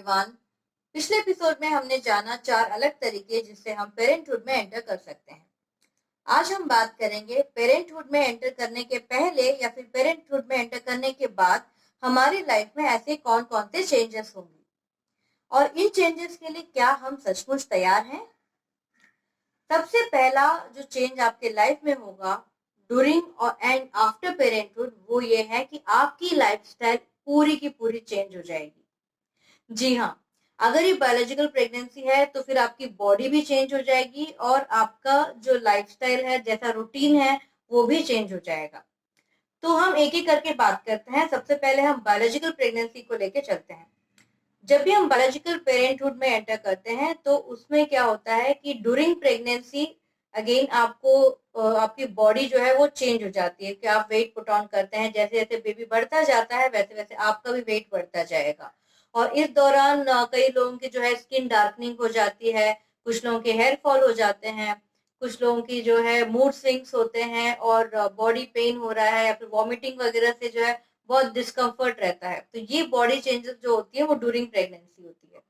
Everyone. पिछले episode में हमने जाना 4 अलग तरीके जिससे हम पेरेंटहुड में एंटर कर सकते हैं। आज हम बात करेंगे पेरेंटहुड में एंटर करने के पहले या फिर पेरेंटहुड में एंटर करने के बाद हमारी लाइफ में ऐसे कौन कौन से चेंजेस होंगे और इन चेंजेस के लिए क्या हम सचमुच तैयार हैं। सबसे पहला जो चेंज आपके लाइफ में होगा ड्यूरिंग और एंड आफ्टर पेरेंटहुड वो ये है कि आपकी लाइफस्टाइल पूरी की पूरी चेंज हो जाएगी। जी हाँ, अगर ये बायोलॉजिकल प्रेगनेंसी है तो फिर आपकी बॉडी भी चेंज हो जाएगी और आपका जो लाइफस्टाइल है, जैसा रूटीन है, वो भी चेंज हो जाएगा। तो हम एक एक करके बात करते हैं। सबसे पहले हम बायोलॉजिकल प्रेगनेंसी को लेके चलते हैं। जब भी हम बायोलॉजिकल पेरेंटहुड में एंटर करते हैं तो उसमें क्या होता है कि ड्यूरिंग प्रेगनेंसी अगेन आपको आपकी बॉडी जो है वो चेंज हो जाती है कि आप वेट पुट ऑन करते हैं। जैसे जैसे बेबी बढ़ता जाता है वैसे वैसे आपका भी वेट बढ़ता जाएगा और इस दौरान कई लोगों की जो है स्किन डार्कनिंग हो जाती है, कुछ लोगों के हेयर फॉल हो जाते हैं, कुछ लोगों की जो है मूड स्विंग्स होते हैं और बॉडी पेन हो रहा है या फिर वॉमिटिंग वगैरह से जो है बहुत डिस्कम्फर्ट रहता है। तो ये बॉडी चेंजेस जो होती है वो ड्यूरिंग प्रेगनेंसी होती है।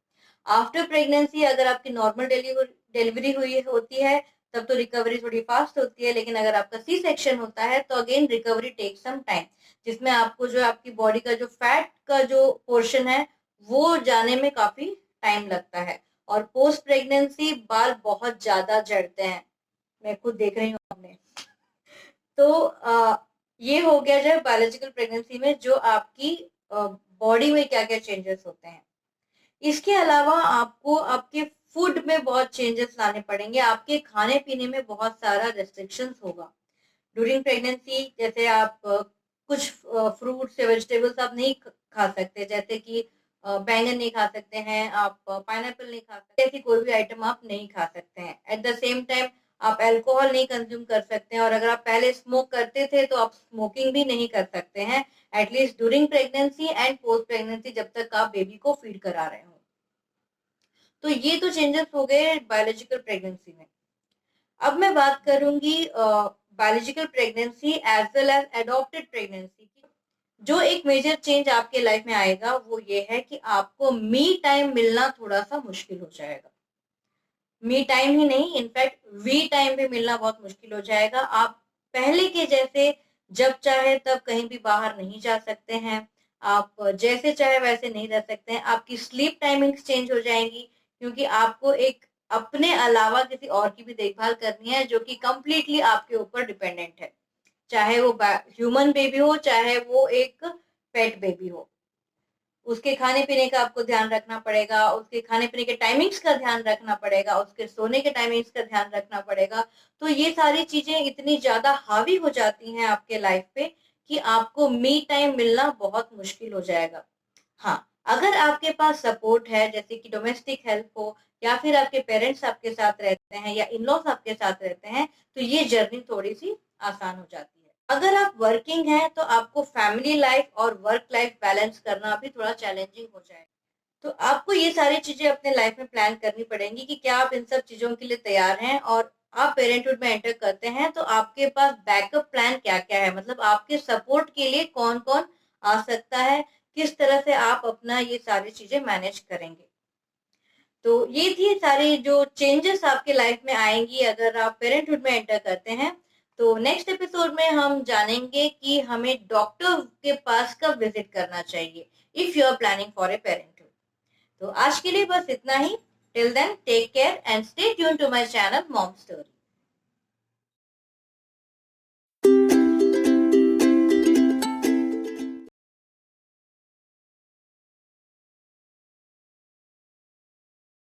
आफ्टर प्रेगनेंसी अगर आपकी नॉर्मल डिलीवरी हुई होती है तब तो रिकवरी थोड़ी फास्ट होती है, लेकिन अगर आपका सी सेक्शन होता है तो again recovery take some time, जिसमें आपको जो आपकी बॉडी का जो फैट का जो पोर्शन है वो जाने में काफी टाइम लगता है और पोस्ट प्रेगनेंसी बाल बहुत ज्यादा झड़ते हैं। मैं खुद देख रही हूँ अपने। तो ये हो गया जो बायोलॉजिकल प्रेगनेंसी में जो आपकी बॉडी में क्या क्या चेंजेस होते हैं। इसके अलावा आपको आपके फूड में बहुत चेंजेस लाने पड़ेंगे। आपके खाने पीने में बहुत सारा रेस्ट्रिक्शंस होगा ड्यूरिंग प्रेगनेंसी। जैसे आप कुछ फ्रूट्स या वेजिटेबल्स आप नहीं खा सकते, जैसे कि बैंगन नहीं खा सकते हैं आप, पाइनएप्पल नहीं खा सकते, ऐसी कोई भी आइटम आप नहीं खा सकते हैं। एट द सेम टाइम आप अल्कोहल नहीं कंज्यूम कर सकते हैं और अगर आप पहले स्मोक करते थे तो आप स्मोकिंग भी नहीं कर सकते हैं at least during pregnancy and post pregnancy, जब तक आप बेबी को फीड करा रहे हो। तो ये तो चेंजेस हो गए बायोलॉजिकल प्रेगनेंसी में। अब मैं बात करूंगी biological pregnancy as well as adopted pregnancy की। जो एक मेजर चेंज आपके लाइफ में आएगा वो ये है कि आपको मी टाइम मिलना थोड़ा सा मुश्किल हो जाएगा। मी टाइम ही नहीं, इनफैक्ट वी टाइम भी मिलना बहुत मुश्किल हो जाएगा। आप पहले के जैसे जब चाहे तब कहीं भी बाहर नहीं जा सकते हैं, आप जैसे चाहे वैसे नहीं रह सकते हैं। आपकी स्लीप टाइमिंग्स चेंज हो जाएंगी क्योंकि आपको एक अपने अलावा किसी और की भी देखभाल करनी है जो कि कंप्लीटली आपके ऊपर डिपेंडेंट है, चाहे वो ह्यूमन बेबी हो चाहे वो एक पेट बेबी हो। उसके खाने पीने का आपको ध्यान रखना पड़ेगा, उसके खाने पीने के टाइमिंग्स का ध्यान रखना पड़ेगा, उसके सोने के टाइमिंग्स का ध्यान रखना पड़ेगा। तो ये सारी चीजें इतनी ज्यादा हावी हो जाती हैं आपके लाइफ पे कि आपको मी टाइम मिलना बहुत मुश्किल हो जाएगा। हाँ, अगर आपके पास सपोर्ट है जैसे कि डोमेस्टिक हेल्प हो या फिर आपके पेरेंट्स आपके साथ रहते हैं या इन लॉज आपके साथ रहते हैं तो ये जर्नी थोड़ी सी आसान हो जाती है। अगर आप वर्किंग हैं तो आपको फैमिली लाइफ और वर्क लाइफ बैलेंस करना भी थोड़ा चैलेंजिंग हो जाएगा। तो आपको ये सारी चीजें अपने लाइफ में प्लान करनी पड़ेंगी कि क्या आप इन सब चीजों के लिए तैयार हैं और आप पेरेंटहुड में एंटर करते हैं तो आपके पास बैकअप प्लान क्या क्या है, मतलब आपके सपोर्ट के लिए कौन कौन आ सकता है, किस तरह से आप अपना ये सारी चीजें मैनेज करेंगे। तो ये थी सारी जो चेंजेस आपके लाइफ में आएंगी अगर आप पेरेंटहुड में एंटर करते हैं। तो नेक्स्ट एपिसोड में हम जानेंगे कि हमें डॉक्टर के पास कब विजिट करना चाहिए if you are planning for a parenthood. तो आज के लिए बस इतना ही। Till then take care and stay tuned to my channel mom story.